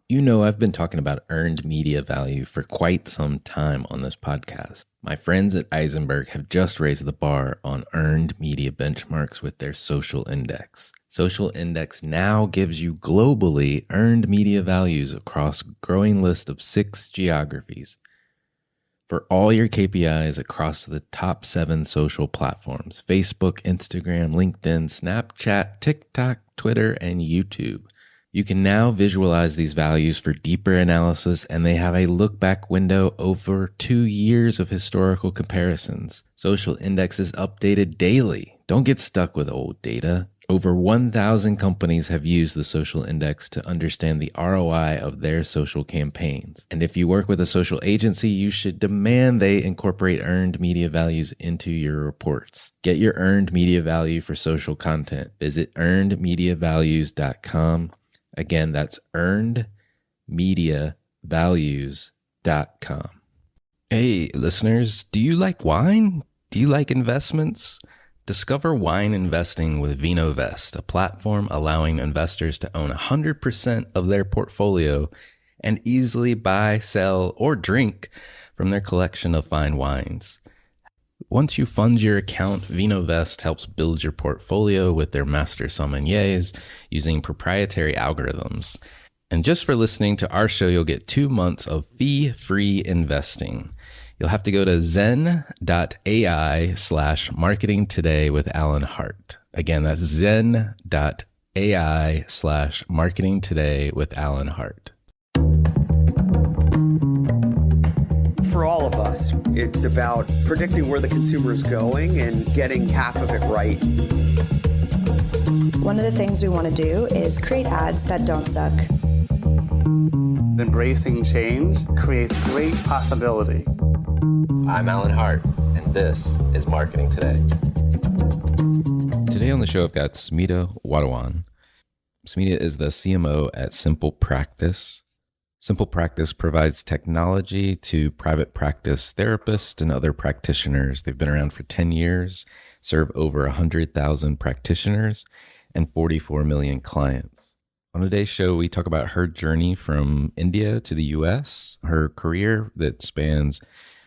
You know, I've been talking about earned media value for quite some time on this podcast. My friends at Eisenberg have just raised the bar on earned media benchmarks with their social index. Social index now gives you globally earned media values across a growing list of 6 geographies for all your KPIs across the top 7 social platforms: Facebook, Instagram, LinkedIn, Snapchat, TikTok, Twitter, and YouTube. You can now visualize these values for deeper analysis, and they have a look back window over 2 years of historical comparisons. Social Index is updated daily. Don't get stuck with old data. Over 1,000 companies have used the Social Index to understand the ROI of their social campaigns. And if you work with a social agency, you should demand they incorporate earned media values into your reports. Get your earned media value for social content. Visit earnedmediavalues.com. Again, that's earnedmediavalues.com. Hey, listeners, do you like wine? Do you like investments? Discover wine investing with VinoVest, a platform allowing investors to own 100% of their portfolio and easily buy, sell, or drink from their collection of fine wines. Once you fund your account, VinoVest helps build your portfolio with their master sommeliers using proprietary algorithms. And just for listening to our show, you'll get 2 months of fee-free investing. You'll have to go to zen.ai/marketing today with Alan Hart. Again, that's zen.ai/marketing today with Alan Hart. For all of us, it's about predicting where the consumer is going and getting half of it right. One of the things we want to do is create ads that don't suck. Embracing change creates great possibility. I'm Alan Hart, and this is Marketing Today. Today on the show, I've got Smita Wadhawan. Smita is the CMO at Simple Practice. Simple Practice provides technology to private practice therapists and other practitioners. They've been around for 10 years, serve over 100,000 practitioners, and 44 million clients. On today's show, we talk about her journey from India to the US, her career that spans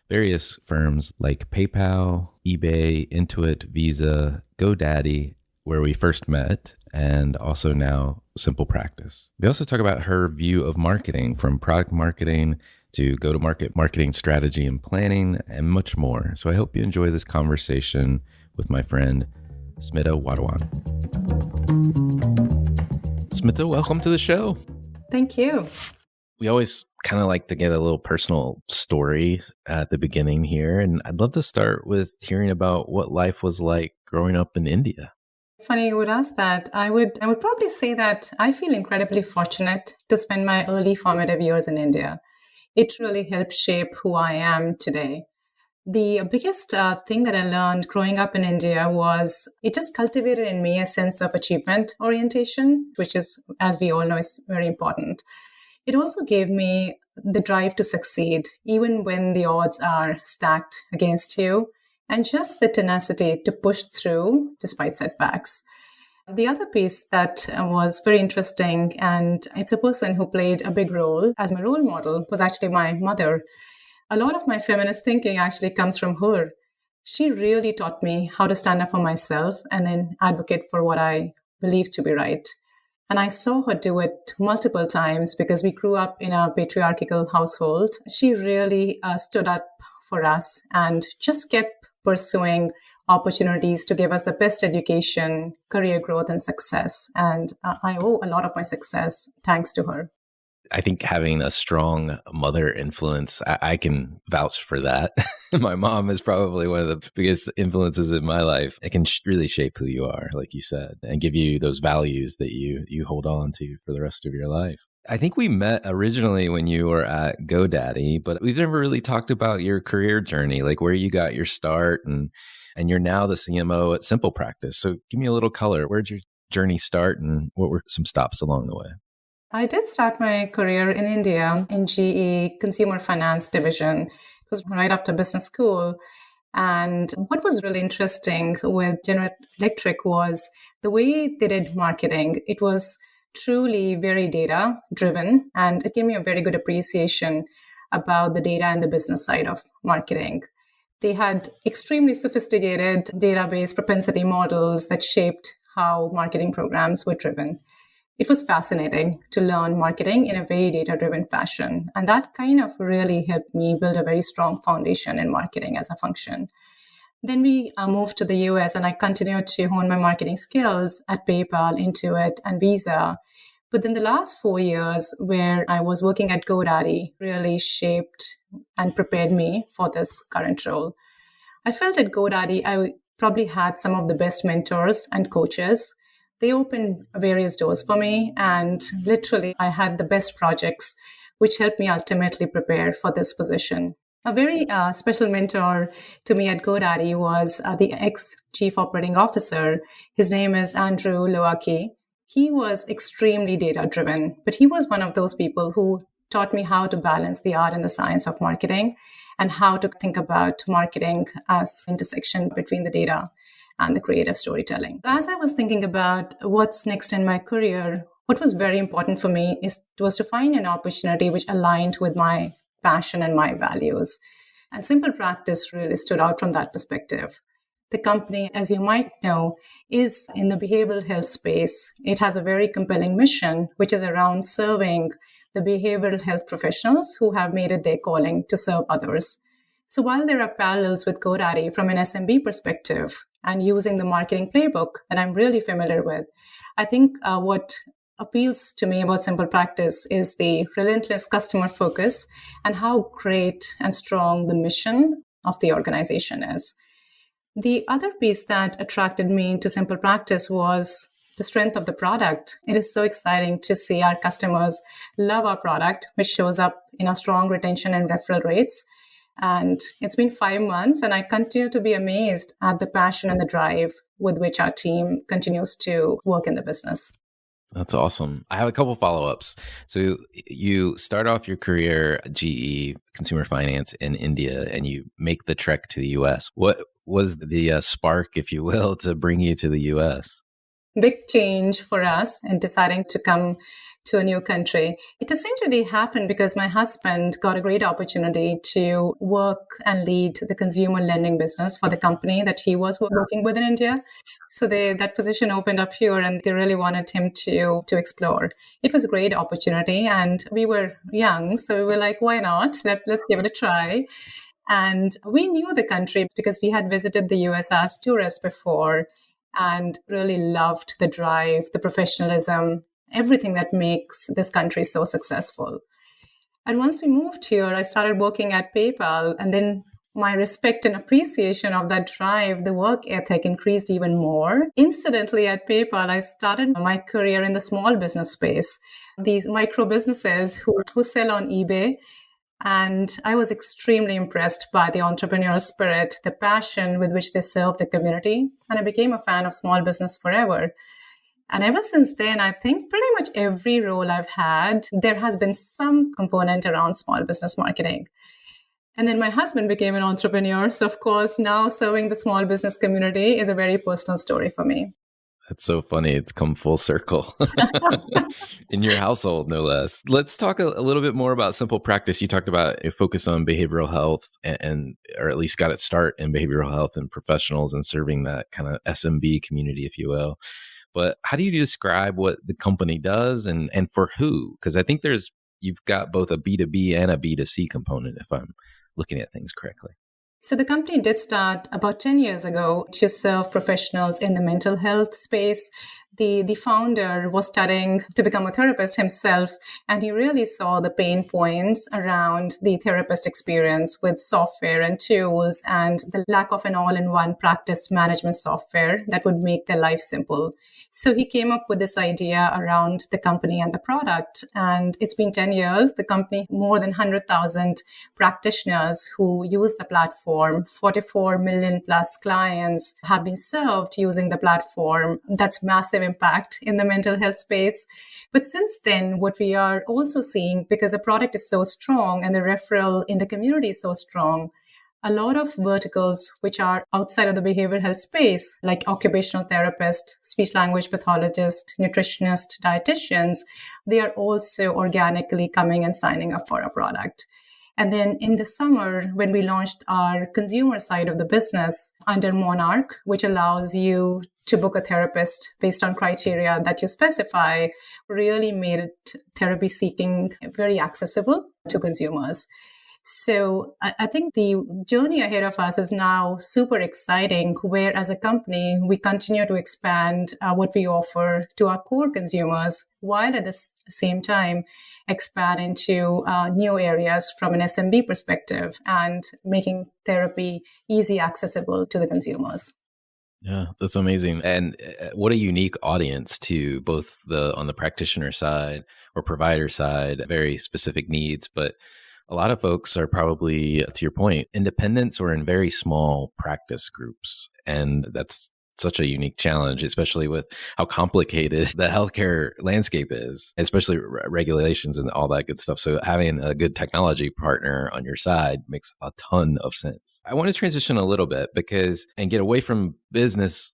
various firms like PayPal, eBay, Intuit, Visa, GoDaddy, where we first met, and also now Simple Practice. We also talk about her view of marketing, from product marketing to go-to-market marketing strategy and planning, and much more. So I hope you enjoy this conversation with my friend, Smita Wadhawan. Smita, welcome to the show. Thank you. We always kind of like to get a little personal story at the beginning here. And I'd love to start with hearing about what life was like growing up in India. Funny you would ask that. I would probably say that I feel incredibly fortunate to spend my early formative years in India. It really helped shape who I am today. The biggest thing that I learned growing up in India was it just cultivated in me a sense of achievement orientation, which is, as we all know, is very important. It also gave me the drive to succeed, even when the odds are stacked against you, and just the tenacity to push through despite setbacks. The other piece that was very interesting, and it's a person who played a big role as my role model, was actually my mother. A lot of my feminist thinking actually comes from her. She really taught me how to stand up for myself and then advocate for what I believe to be right. And I saw her do it multiple times because we grew up in a patriarchal household. She really stood up for us and just kept pursuing opportunities to give us the best education, career growth, and success. And I owe a lot of my success thanks to her. I think having a strong mother influence, I can vouch for that. My mom is probably one of the biggest influences in my life. It can really shape who you are, like you said, and give you those values that you hold on to for the rest of your life. I think we met originally when you were at GoDaddy, but we've never really talked about your career journey, like where you got your start, and you're now the CMO at Simple Practice. So give me a little color. Where'd your journey start, and what were some stops along the way? I did start my career in India in GE Consumer Finance Division. It was right after business school. And what was really interesting with General Electric was the way they did marketing. It was truly very data driven, and it gave me a very good appreciation about the data and the business side of marketing. They had extremely sophisticated database propensity models that shaped how marketing programs were driven. It was fascinating to learn marketing in a very data driven fashion. And that kind of really helped me build a very strong foundation in marketing as a function. Then we moved to the US, and I continued to hone my marketing skills at PayPal, Intuit, and Visa. But then the last 4 years, where I was working at GoDaddy, really shaped and prepared me for this current role. I felt at GoDaddy, I probably had some of the best mentors and coaches. They opened various doors for me, and literally, I had the best projects, which helped me ultimately prepare for this position. A very special mentor to me at GoDaddy was the ex-chief operating officer. His name is Andrew Loaki. He was extremely data-driven, but he was one of those people who taught me how to balance the art and the science of marketing and how to think about marketing as intersection between the data and the creative storytelling. As I was thinking about what's next in my career, what was very important for me was to find an opportunity which aligned with my passion and my values. And Simple Practice really stood out from that perspective. The company, as you might know, is in the behavioral health space. It has a very compelling mission, which is around serving the behavioral health professionals who have made it their calling to serve others. So while there are parallels with GoDaddy from an SMB perspective and using the marketing playbook that I'm really familiar with, I think what appeals to me about Simple Practice is the relentless customer focus and how great and strong the mission of the organization is. The other piece that attracted me to Simple Practice was the strength of the product. It is so exciting to see our customers love our product, which shows up in our strong retention and referral rates. And it's been 5 months, and I continue to be amazed at the passion and the drive with which our team continues to work in the business. That's awesome. I have a couple follow-ups. So you start off your career at GE, consumer finance in India, and you make the trek to the US. What was the spark, if you will, to bring you to the US? Big change for us in deciding to come to a new country. It essentially happened because my husband got a great opportunity to work and lead the consumer lending business for the company that he was working with in India. So that position opened up here, and they really wanted him to explore. It was a great opportunity, and we were young, so we were like, why not? Let's give it a try. And we knew the country because we had visited the US as tourists before and really loved the drive, the professionalism, everything that makes this country so successful. And once we moved here, I started working at PayPal, and then my respect and appreciation of that drive, the work ethic increased even more. Incidentally, at PayPal, I started my career in the small business space, these micro businesses who sell on eBay. And I was extremely impressed by the entrepreneurial spirit, the passion with which they serve the community. And I became a fan of small business forever. And ever since then, I think pretty much every role I've had, there has been some component around small business marketing. And then my husband became an entrepreneur. So of course, now serving the small business community is a very personal story for me. That's so funny. It's come full circle in your household, no less. Let's talk a little bit more about Simple Practice. You talked about a focus on behavioral health and or at least got its start in behavioral health and professionals and serving that kind of SMB community, if you will. But how do you describe what the company does and for who? Because I think you've got both a B2B and a B2C component, if I'm looking at things correctly. So the company did start about 10 years ago to serve professionals in the mental health space. The founder was studying to become a therapist himself, and he really saw the pain points around the therapist experience with software and tools and the lack of an all-in-one practice management software that would make their life simple. So he came up with this idea around the company and the product. And it's been 10 years. The company, more than 100,000 practitioners who use the platform, 44 million plus clients have been served using the platform. That's massive impact in the mental health space. But since then, what we are also seeing, because the product is so strong and the referral in the community is so strong, a lot of verticals which are outside of the behavioral health space, like occupational therapist, speech language pathologist, nutritionist, dietitians, they are also organically coming and signing up for our product. And then in the summer, when we launched our consumer side of the business under Monarch, which allows you to book a therapist based on criteria that you specify, really made it therapy seeking very accessible to consumers. So I think the journey ahead of us is now super exciting, where as a company, we continue to expand what we offer to our core consumers, while at the same time expand into new areas from an SMB perspective and making therapy easy accessible to the consumers. Yeah, that's amazing. And what a unique audience to both on the practitioner side or provider side, very specific needs, but a lot of folks are probably, to your point, independents or in very small practice groups. And that's such a unique challenge, especially with how complicated the healthcare landscape is, especially regulations and all that good stuff. So having a good technology partner on your side makes a ton of sense. I want to transition a little bit and get away from business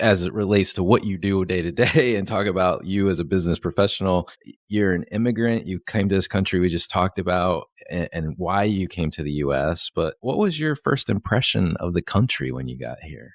as it relates to what you do day to day and talk about you as a business professional. You're an immigrant. You came to this country we just talked about and why you came to the US. But what was your first impression of the country when you got here?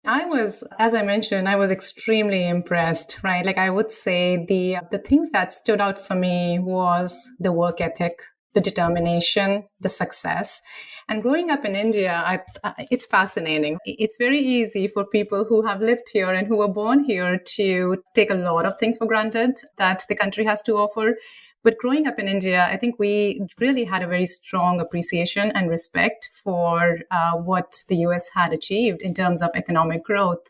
As I mentioned, I was extremely impressed, right? Like I would say the things that stood out for me was the work ethic, the determination, the success. And growing up in India, it's fascinating. It's very easy for people who have lived here and who were born here to take a lot of things for granted that the country has to offer. But growing up in India, I think we really had a very strong appreciation and respect for what the US had achieved in terms of economic growth.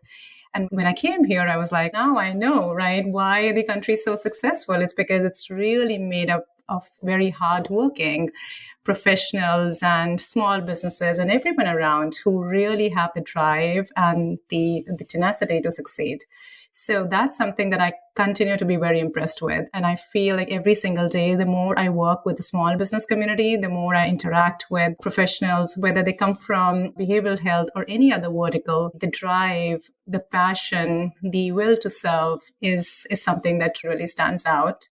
And when I came here, I was like, now I know, right, why the country is so successful. It's because it's really made up of very hardworking professionals and small businesses and everyone around who really have the drive and the tenacity to succeed. So that's something that I continue to be very impressed with. And I feel like every single day, the more I work with the small business community, the more I interact with professionals, whether they come from behavioral health or any other vertical, the drive, the passion, the will to serve is something that really stands out.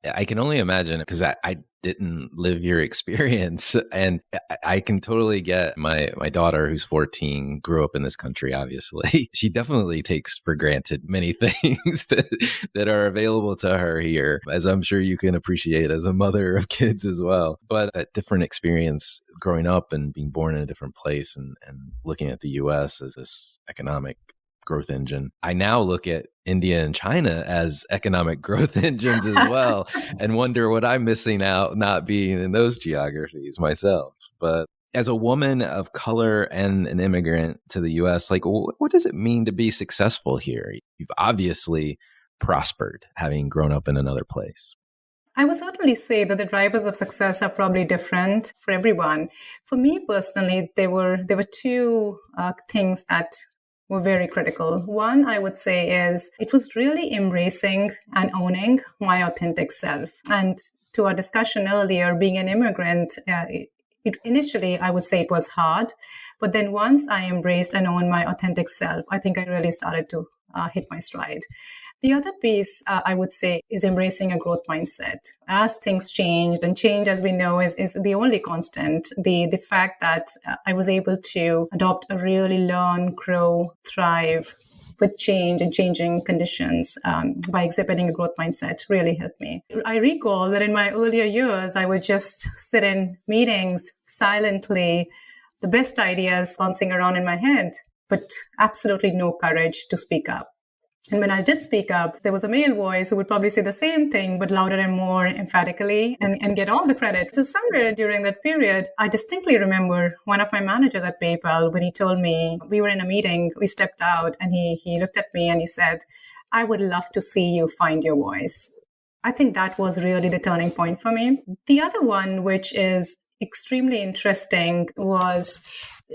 I can only imagine because I didn't live your experience. And I can totally get my daughter, who's 14, grew up in this country, obviously. She definitely takes for granted many things that are available to her here, as I'm sure you can appreciate as a mother of kids as well. But a different experience growing up and being born in a different place and looking at the US as this economic growth engine. I now look at India and China as economic growth engines as well and wonder what I'm missing out not being in those geographies myself. But as a woman of color and an immigrant to the US, like what does it mean to be successful here? You've obviously prospered having grown up in another place. I would certainly say that the drivers of success are probably different for everyone. For me personally, there were two things that were very critical. One, I would say, is it was really embracing and owning my authentic self. And to our discussion earlier, being an immigrant, initially, I would say it was hard. But then once I embraced and owned my authentic self, I think I really started to hit my stride. The other piece, I would say, is embracing a growth mindset. As things changed, and change, as we know, is the only constant. The fact that I was able to adopt a really learn, grow, thrive with change and changing conditions by exhibiting a growth mindset really helped me. I recall that in my earlier years, I would just sit in meetings silently, the best ideas bouncing around in my head, but absolutely no courage to speak up. And when I did speak up, there was a male voice who would probably say the same thing, but louder and more emphatically and get all the credit. So somewhere during that period, I distinctly remember one of my managers at PayPal when he told me, we were in a meeting, we stepped out, and he looked at me and he said, I would love to see you find your voice. I think that was really the turning point for me. The other one, which is extremely interesting was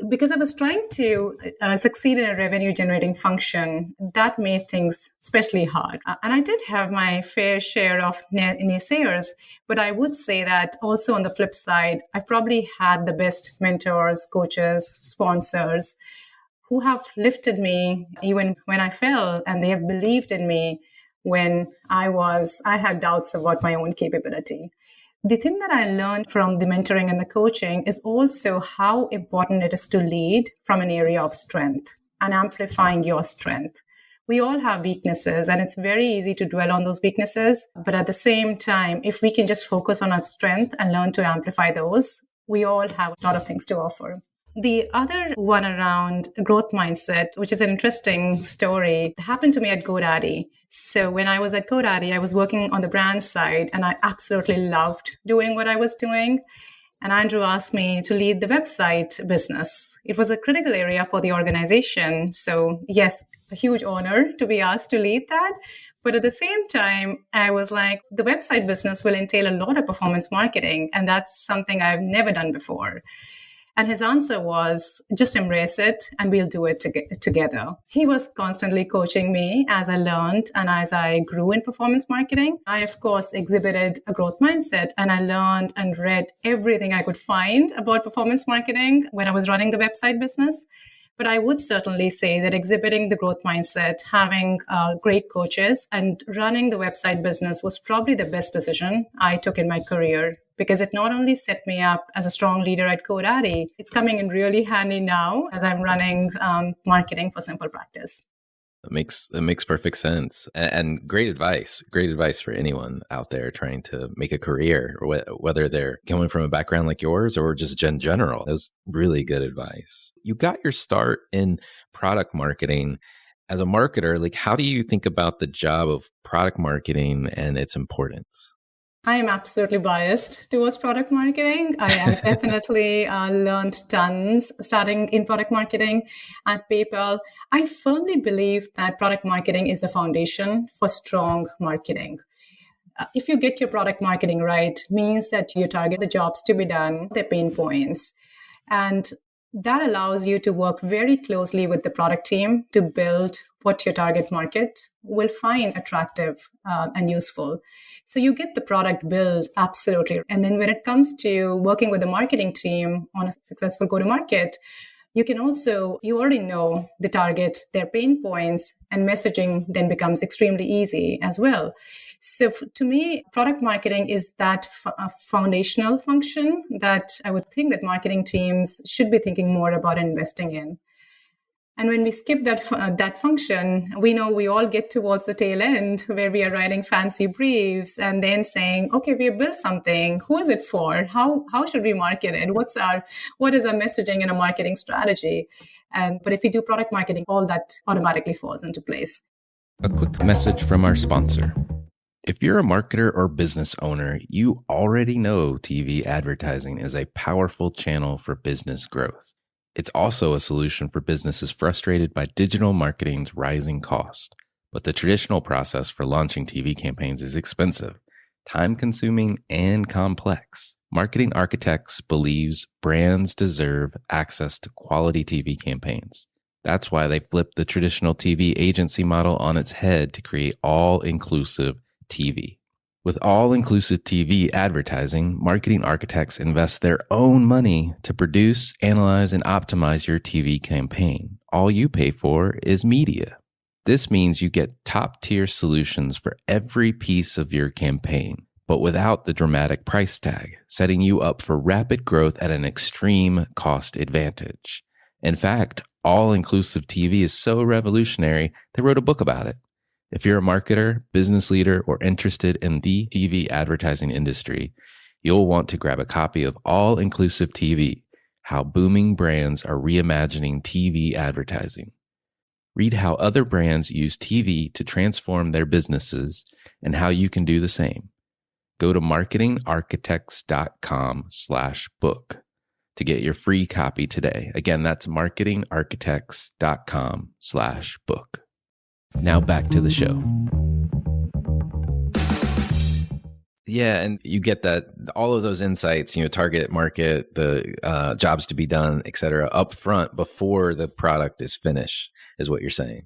because I was trying to succeed in a revenue generating function that made things especially hard. And I did have my fair share of naysayers, but I would say that also on the flip side, I probably had the best mentors, coaches, sponsors who have lifted me even when I fell, and they have believed in me when I had doubts about my own capability. The thing that I learned from the mentoring and the coaching is also how important it is to lead from an area of strength and amplifying your strength. We all have weaknesses, and it's very easy to dwell on those weaknesses. But at the same time, if we can just focus on our strength and learn to amplify those, we all have a lot of things to offer. The other one around growth mindset, which is an interesting story, happened to me at GoDaddy. So when I was at GoDaddy, I was working on the brand side, and I absolutely loved doing what I was doing. And Andrew asked me to lead the website business. It was a critical area for the organization. So yes, a huge honor to be asked to lead that. But at the same time, I was like, the website business will entail a lot of performance marketing, and that's something I've never done before. And his answer was, just embrace it and we'll do it together. He was constantly coaching me as I learned and as I grew in performance marketing. I, of course, exhibited a growth mindset, and I learned and read everything I could find about performance marketing when I was running the website business. But I would certainly say that exhibiting the growth mindset, having great coaches, and running the website business was probably the best decision I took in my career, because it not only set me up as a strong leader at GoDaddy, it's coming in really handy now as I'm running marketing for Simple Practice. That makes perfect sense, and great advice for anyone out there trying to make a career, or whether they're coming from a background like yours or just in general. That was really good advice. You got your start in product marketing. As a marketer, like, how do you think about the job of product marketing and its importance? I am absolutely biased towards product marketing. I definitely learned tons starting in product marketing at PayPal. I firmly believe that product marketing is a foundation for strong marketing. If you get your product marketing right, means that you target the jobs to be done, their pain points. And that allows you to work very closely with the product team to build what your target market will find attractive and useful. So you get the product built, absolutely. And then when it comes to working with the marketing team on a successful go-to-market, you already know the target, their pain points, and messaging then becomes extremely easy as well. So to me, product marketing is that foundational function that I would think that marketing teams should be thinking more about investing in. And when we skip that function, we know we all get towards the tail end where we are writing fancy briefs and then saying, okay, we have built something. Who is it for? How should we market it? What is our messaging and a marketing strategy? But if we do product marketing, all that automatically falls into place. A quick message from our sponsor. If you're a marketer or business owner, you already know TV advertising is a powerful channel for business growth. It's also a solution for businesses frustrated by digital marketing's rising cost. But the traditional process for launching TV campaigns is expensive, time-consuming, and complex. Marketing Architects believes brands deserve access to quality TV campaigns. That's why they flipped the traditional TV agency model on its head to create all-inclusive TV. With all-inclusive TV advertising, Marketing Architects invest their own money to produce, analyze, and optimize your TV campaign. All you pay for is media. This means you get top-tier solutions for every piece of your campaign, but without the dramatic price tag, setting you up for rapid growth at an extreme cost advantage. In fact, all-inclusive TV is so revolutionary, they wrote a book about it. If you're a marketer, business leader, or interested in the TV advertising industry, you'll want to grab a copy of All-Inclusive TV, How Booming Brands Are Reimagining TV Advertising. Read how other brands use TV to transform their businesses and how you can do the same. Go to marketingarchitects.com/book to get your free copy today. Again, that's marketingarchitects.com/book. Now back to the show. Yeah, and you get that all of those insights, target market, the jobs to be done, et cetera, up front before the product is finished, is what you're saying.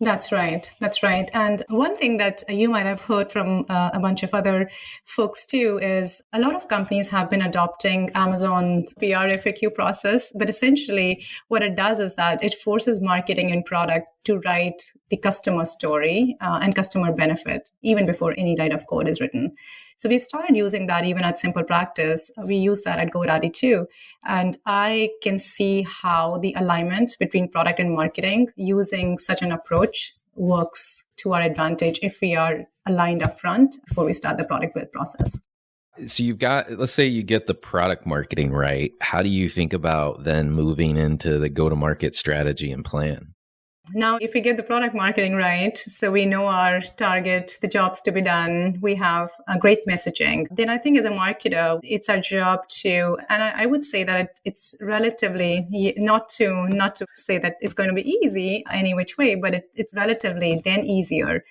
That's right. That's right. And one thing that you might have heard from a bunch of other folks too is a lot of companies have been adopting Amazon's PR FAQ process. But essentially, what it does is that it forces marketing and product to write the customer story and customer benefit even before any line of code is written. So we've started using that even at Simple Practice. We use that at GoDaddy too. And I can see how the alignment between product and marketing using such an approach works to our advantage if we are aligned upfront before we start the product build process. So let's say you get the product marketing right. How do you think about then moving into the go-to-market strategy and plan? Now, if we get the product marketing right, so we know our target, the jobs to be done, we have a great messaging, then I think as a marketer, it's our job to, and I would say that it's relatively, not to say that it's going to be easy any which way, but it's relatively then easier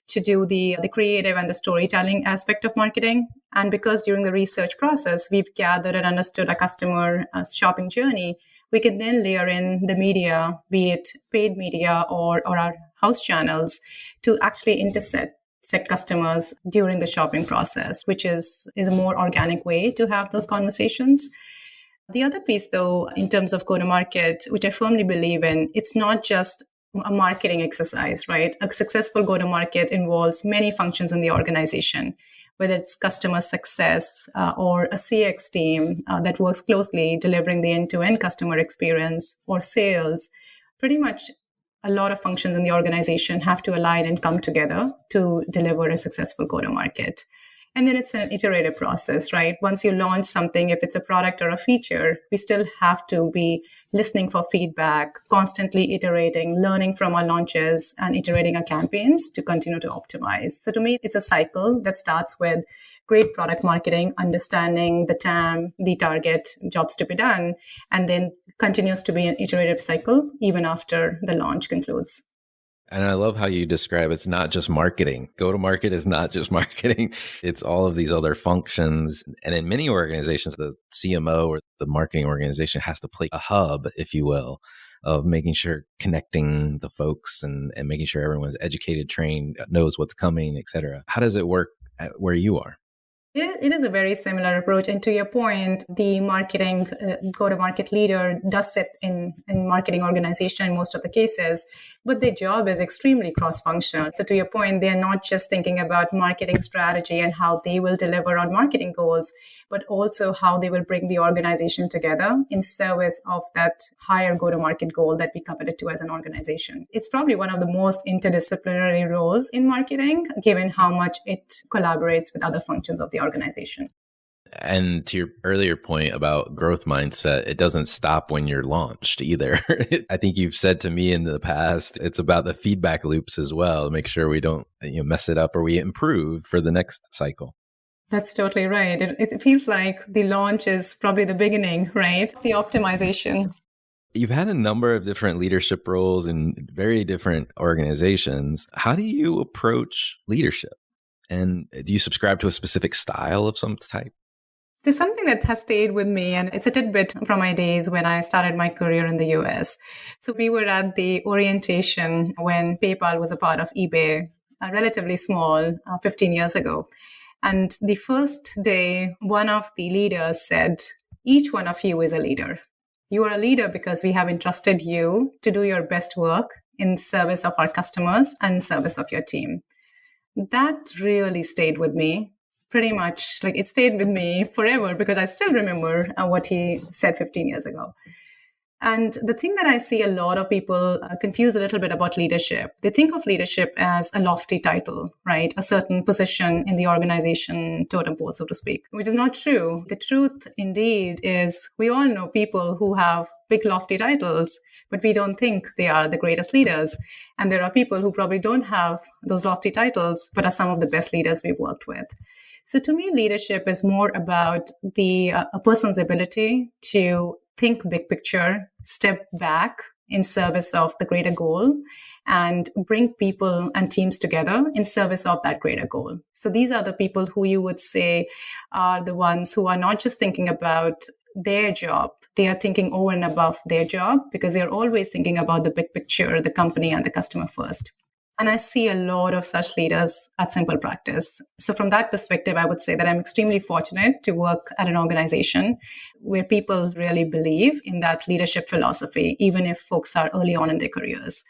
to do the creative and the storytelling aspect of marketing. And because during the research process, we've gathered and understood our customer shopping journey, we can then layer in the media, be it paid media or our house channels, to actually intercept customers during the shopping process, which is a more organic way to have those conversations. The other piece, though, in terms of go-to-market, which I firmly believe in, it's not just a marketing exercise, right? A successful go-to-market involves many functions in the organization, whether it's customer success or a CX team that works closely delivering the end-to-end customer experience, or sales. Pretty much a lot of functions in the organization have to align and come together to deliver a successful go-to-market. And then it's an iterative process, right? Once you launch something, if it's a product or a feature, we still have to be listening for feedback, constantly iterating, learning from our launches, and iterating our campaigns to continue to optimize. So to me, it's a cycle that starts with great product marketing, understanding the TAM, the target, jobs to be done, and then continues to be an iterative cycle even after the launch concludes. And I love how you describe it's not just marketing. Go-to-market is not just marketing. It's all of these other functions. And in many organizations, the CMO or the marketing organization has to play a hub, if you will, of making sure connecting the folks and making sure everyone's educated, trained, knows what's coming, et cetera. How does it work where you are? It is a very similar approach. And to your point, the marketing go-to-market leader does sit in marketing organization in most of the cases, but their job is extremely cross-functional. So to your point, they're not just thinking about marketing strategy and how they will deliver on marketing goals, but also how they will bring the organization together in service of that higher go-to-market goal that we committed to as an organization. It's probably one of the most interdisciplinary roles in marketing, given how much it collaborates with other functions of the organization. And to your earlier point about growth mindset, it doesn't stop when you're launched either. I think you've said to me in the past, it's about the feedback loops as well, to make sure we don't mess it up or we improve for the next cycle. That's totally right. It feels like the launch is probably the beginning, right? The optimization. You've had a number of different leadership roles in very different organizations. How do you approach leadership? And do you subscribe to a specific style of some type? There's something that has stayed with me, and it's a tidbit from my days when I started my career in the US. So we were at the orientation when PayPal was a part of eBay, relatively small, 15 years ago. And the first day, one of the leaders said, each one of you is a leader. You are a leader because we have entrusted you to do your best work in service of our customers and in service of your team. That really stayed with me. Pretty much, like, it stayed with me forever because I still remember what he said 15 years ago. And the thing that I see a lot of people confuse a little bit about leadership, they think of leadership as a lofty title, right? A certain position in the organization totem pole, so to speak, which is not true. The truth indeed is we all know people who have big lofty titles, but we don't think they are the greatest leaders. And there are people who probably don't have those lofty titles, but are some of the best leaders we've worked with. So to me, leadership is more about a person's ability to think big picture, step back in service of the greater goal, and bring people and teams together in service of that greater goal. So these are the people who you would say are the ones who are not just thinking about their job. They are thinking over and above their job because they're always thinking about the big picture, the company and the customer first. And I see a lot of such leaders at Simple Practice. So from that perspective, I would say that I'm extremely fortunate to work at an organization where people really believe in that leadership philosophy, even if folks are early on in their careers.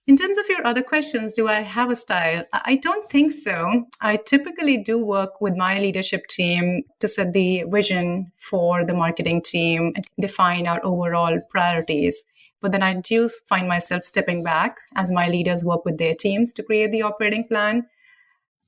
In terms of your other questions, do I have a style? I don't think so. I typically do work with my leadership team to set the vision for the marketing team and define our overall priorities. But then I do find myself stepping back as my leaders work with their teams to create the operating plan.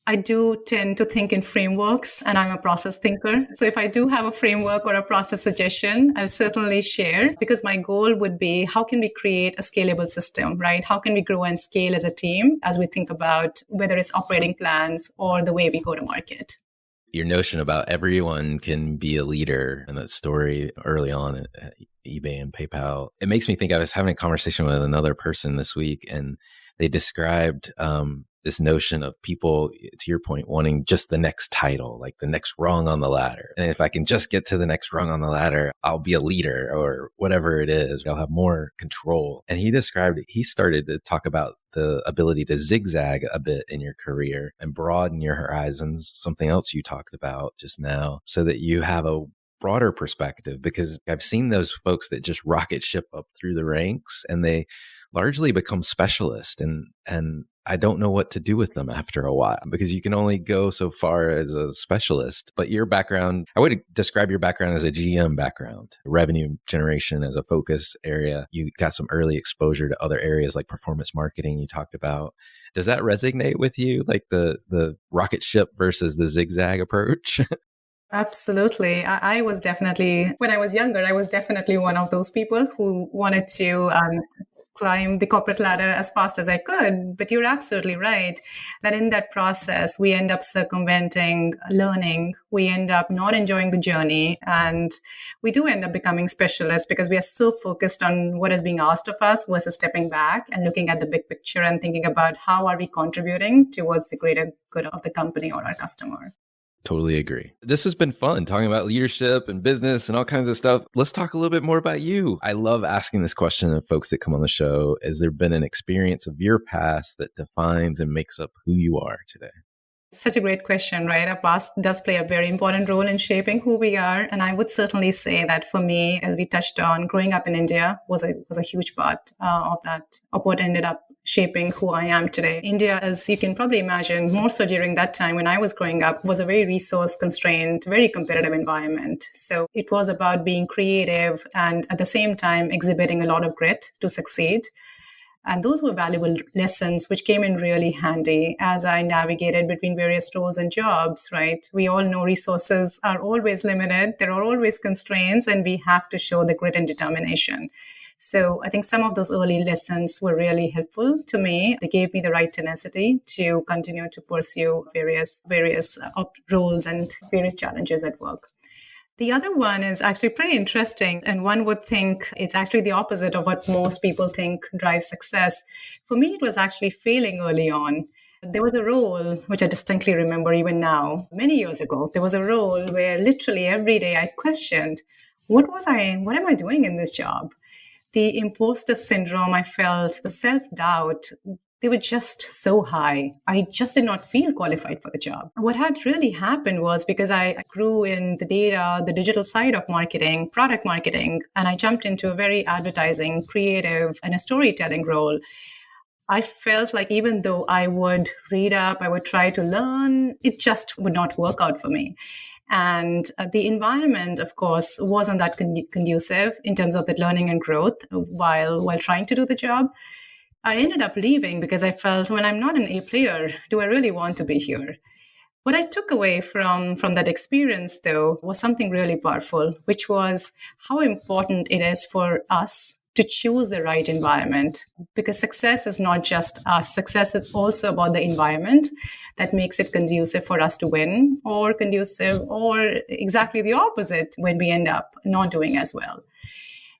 I do tend to think in frameworks, and I'm a process thinker. So if I do have a framework or a process suggestion, I'll certainly share, because my goal would be, how can we create a scalable system, right? How can we grow and scale as a team as we think about whether it's operating plans or the way we go to market? Your notion about everyone can be a leader, and that story early on at eBay and PayPal, it makes me think. I was having a conversation with another person this week, and they described this notion of people, to your point, wanting just the next title, like the next rung on the ladder. And if I can just get to the next rung on the ladder, I'll be a leader or whatever it is. I'll have more control. And he described it. He started to talk about the ability to zigzag a bit in your career and broaden your horizons, something else you talked about just now, so that you have a broader perspective. Because I've seen those folks that just rocket ship up through the ranks and they largely become specialists, and I don't know what to do with them after a while, because you can only go so far as a specialist. But your background, I would describe your background as a GM background, revenue generation as a focus area. You got some early exposure to other areas like performance marketing you talked about. Does that resonate with you, like the rocket ship versus the zigzag approach? Absolutely. I was definitely, when I was younger, I was definitely one of those people who wanted to climb the corporate ladder as fast as I could. But you're absolutely right that in that process, we end up circumventing learning. We end up not enjoying the journey. And we do end up becoming specialists because we are so focused on what is being asked of us versus stepping back and looking at the big picture and thinking about how are we contributing towards the greater good of the company or our customer. Totally agree. This has been fun talking about leadership and business and all kinds of stuff. Let's talk a little bit more about you. I love asking this question of folks that come on the show. Has there been an experience of your past that defines and makes up who you are today? Such a great question, right? Our past does play a very important role in shaping who we are. And I would certainly say that for me, as we touched on, growing up in India was a huge part of what ended up shaping who I am today. India, as you can probably imagine, more so during that time when I was growing up, was a very resource constrained, very competitive environment. So it was about being creative and at the same time exhibiting a lot of grit to succeed. And those were valuable lessons which came in really handy as I navigated between various roles and jobs, right? We all know resources are always limited. There are always constraints, and we have to show the grit and determination. So I think some of those early lessons were really helpful to me. They gave me the right tenacity to continue to pursue various roles and various challenges at work. The other one is actually pretty interesting, and one would think it's actually the opposite of what most people think drives success. For me, it was actually failing early on. There was a role, which I distinctly remember even now, many years ago, there was a role where literally every day I questioned, what am I doing in this job? The imposter syndrome I felt, the self-doubt, they were just so high. I just did not feel qualified for the job. What had really happened was because I grew in the data, the digital side of marketing, product marketing, and I jumped into a very advertising, creative, and a storytelling role. I felt like even though I would read up, I would try to learn, it just would not work out for me. And the environment, of course, wasn't that conducive in terms of the learning and growth while trying to do the job. I ended up leaving because I felt, when I'm not an A player, do I really want to be here? What I took away from that experience, though, was something really powerful, which was how important it is for us to choose the right environment. Because success is not just us. Success is also about the environment that makes it conducive for us to win, or conducive, or exactly the opposite when we end up not doing as well.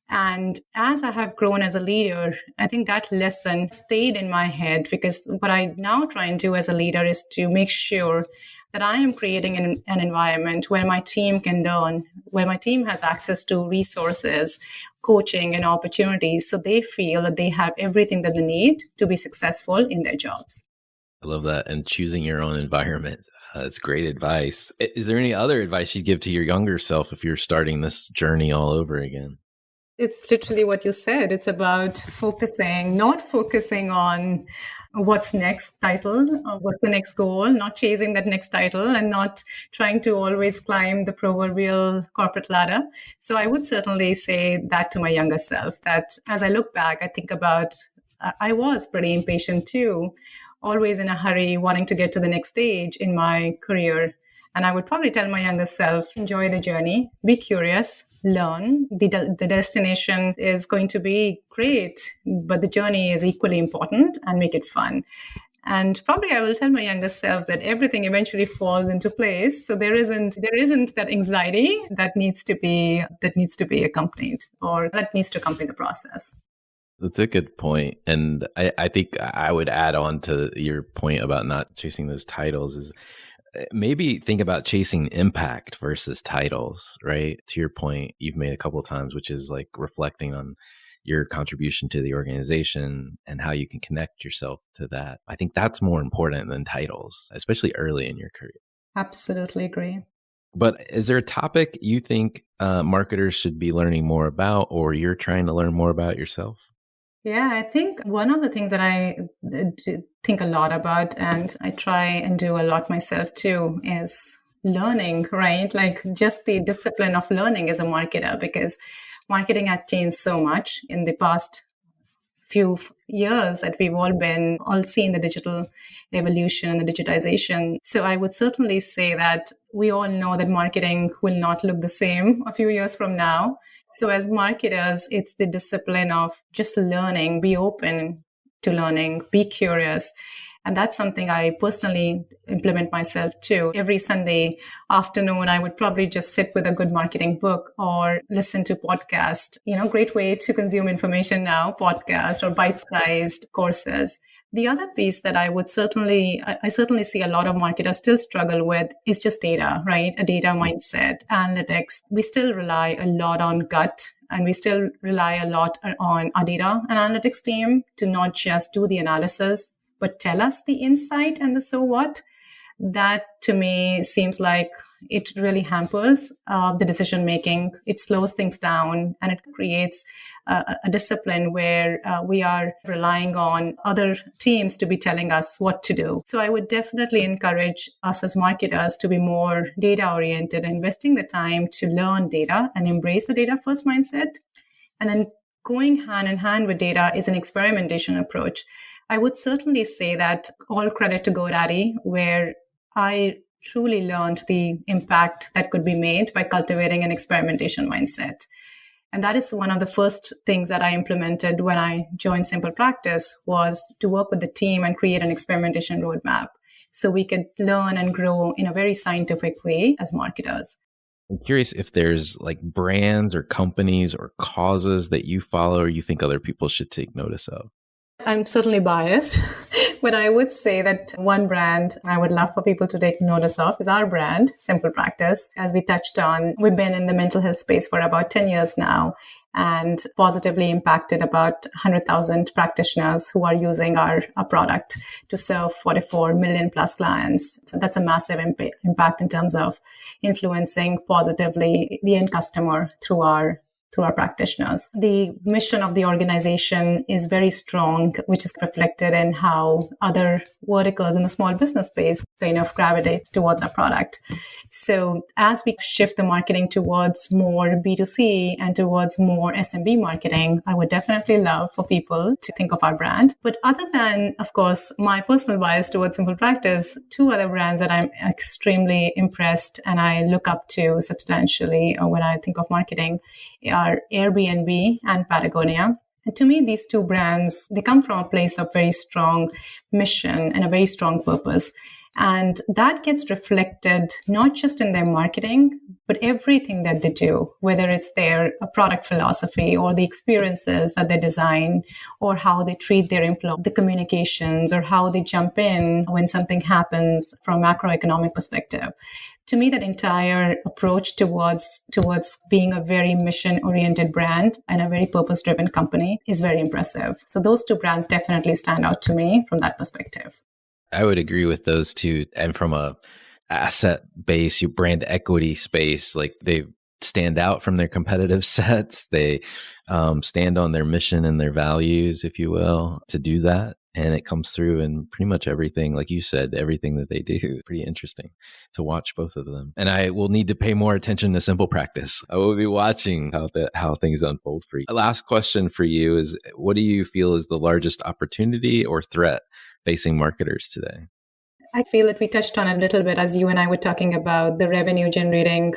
And as I have grown as a leader, I think that lesson stayed in my head, because what I now try and do as a leader is to make sure that I am creating an environment where my team can learn, where my team has access to resources, coaching, and opportunities, so they feel that they have everything that they need to be successful in their jobs. I love that. And choosing your own environment. It's great advice. Is there any other advice you'd give to your younger self if you're starting this journey all over again? It's literally what you said. It's about focusing, not focusing on what's next title, or what's the next goal, not chasing that next title, and not trying to always climb the proverbial corporate ladder. So I would certainly say that to my younger self, that as I look back, I think about, I was pretty impatient too, always in a hurry, wanting to get to the next stage in my career. And I would probably tell my younger self, enjoy the journey, be curious, learn. The destination is going to be great, but the journey is equally important, and make it fun. And probably I will tell my younger self that everything eventually falls into place. So there isn't that anxiety that needs to be accompanied, or that needs to accompany the process. That's a good point. And I think I would add on to your point about not chasing those titles is maybe think about chasing impact versus titles, right? To your point, you've made a couple of times, which is like reflecting on your contribution to the organization and how you can connect yourself to that. I think that's more important than titles, especially early in your career. Absolutely agree. But is there a topic you think marketers should be learning more about, or you're trying to learn more about yourself? Yeah, I think one of the things that I think a lot about, and I try and do a lot myself too, is learning, right? Like just the discipline of learning as a marketer, because marketing has changed so much in the past few years that we've all seen the digital evolution and the digitization. So I would certainly say that we all know that marketing will not look the same a few years from now. So as marketers, it's the discipline of just learning, be open to learning, be curious. And that's something I personally implement myself too. Every Sunday afternoon, I would probably just sit with a good marketing book or listen to podcast. Great way to consume information now, podcast or bite-sized courses. The other piece that I certainly see a lot of marketers still struggle with is just data, right? A data mindset, analytics. We still rely a lot on gut, and we still rely a lot on our data and analytics team to not just do the analysis, but tell us the insight and the so what. That to me seems like it really hampers the decision making. It slows things down, and it creates a discipline where we are relying on other teams to be telling us what to do. So I would definitely encourage us as marketers to be more data oriented, investing the time to learn data and embrace the data first mindset. And then going hand in hand with data is an experimentation approach. I would certainly say that all credit to GoDaddy, where I truly learned the impact that could be made by cultivating an experimentation mindset. And that is one of the first things that I implemented when I joined Simple Practice, was to work with the team and create an experimentation roadmap so we could learn and grow in a very scientific way as marketers. I'm curious if there's like brands or companies or causes that you follow or you think other people should take notice of. I'm certainly biased, but I would say that one brand I would love for people to take notice of is our brand, Simple Practice. As we touched on, we've been in the mental health space for about 10 years now and positively impacted about 100,000 practitioners who are using our product to serve 44 million plus clients. So that's a massive impact in terms of influencing positively the end customer through our practitioners. The mission of the organization is very strong, which is reflected in how other verticals in the small business space kind of gravitate towards our product. So as we shift the marketing towards more B2C and towards more SMB marketing, I would definitely love for people to think of our brand. But other than, of course, my personal bias towards Simple Practice, two other brands that I'm extremely impressed and I look up to substantially when I think of marketing are Airbnb and Patagonia. And to me, these two brands, they come from a place of very strong mission and a very strong purpose. And that gets reflected not just in their marketing, but everything that they do, whether it's their product philosophy or the experiences that they design or how they treat their employees, the communications or how they jump in when something happens from a macroeconomic perspective. To me, that entire approach towards being a very mission-oriented brand and a very purpose-driven company is very impressive. So those two brands definitely stand out to me from that perspective. I would agree with those two. And from a asset base, your brand equity space, like they stand out from their competitive sets. They stand on their mission and their values, if you will, to do that. And it comes through in pretty much everything, like you said, everything that they do. Pretty interesting to watch both of them. And I will need to pay more attention to Simple Practice. I will be watching how things unfold for you. A last question for you is, what do you feel is the largest opportunity or threat facing marketers today? I feel that we touched on it a little bit as you and I were talking about the revenue generating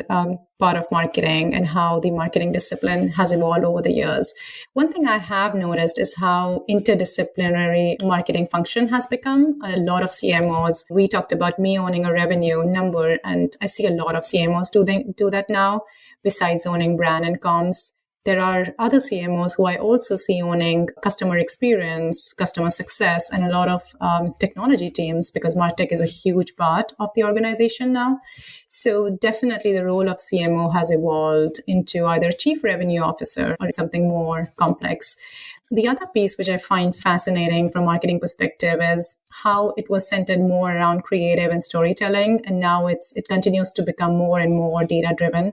part of marketing and how the marketing discipline has evolved over the years. One thing I have noticed is how interdisciplinary marketing function has become. A lot of CMOs, we talked about me owning a revenue number, and I see a lot of CMOs do that now, besides owning brand and comms. There are other CMOs who I also see owning customer experience, customer success, and a lot of technology teams, because MarTech is a huge part of the organization now. So definitely the role of CMO has evolved into either chief revenue officer or something more complex. The other piece which I find fascinating from a marketing perspective is how it was centered more around creative and storytelling, and now it continues to become more and more data-driven.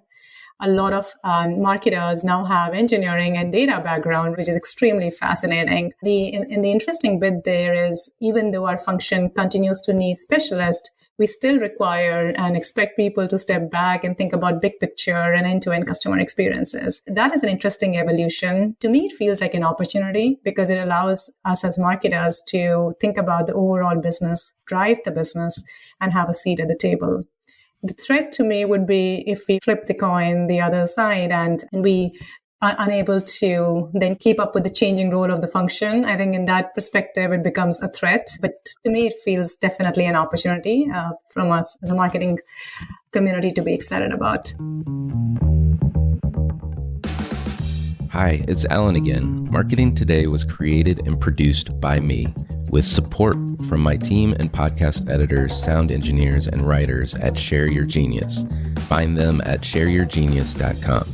A lot of marketers now have engineering and data background, which is extremely fascinating. The interesting bit there is, even though our function continues to need specialists, we still require and expect people to step back and think about big picture and end-to-end customer experiences. That is an interesting evolution. To me, it feels like an opportunity because it allows us as marketers to think about the overall business, drive the business, and have a seat at the table. The threat to me would be if we flip the coin the other side and we are unable to then keep up with the changing role of the function. I think in that perspective, it becomes a threat. But to me, it feels definitely an opportunity from us as a marketing community to be excited about. Hi, it's Alan again. Marketing Today was created and produced by me, with support from my team and podcast editors, sound engineers, and writers at Share Your Genius. Find them at shareyourgenius.com.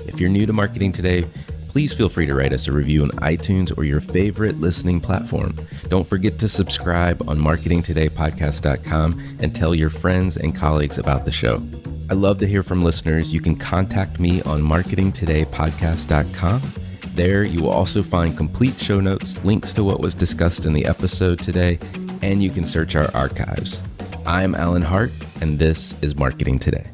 If you're new to Marketing Today, please feel free to write us a review on iTunes or your favorite listening platform. Don't forget to subscribe on marketingtodaypodcast.com and tell your friends and colleagues about the show. I love to hear from listeners. You can contact me on marketingtodaypodcast.com. There, you will also find complete show notes, links to what was discussed in the episode today, and you can search our archives. I'm Alan Hart, and this is Marketing Today.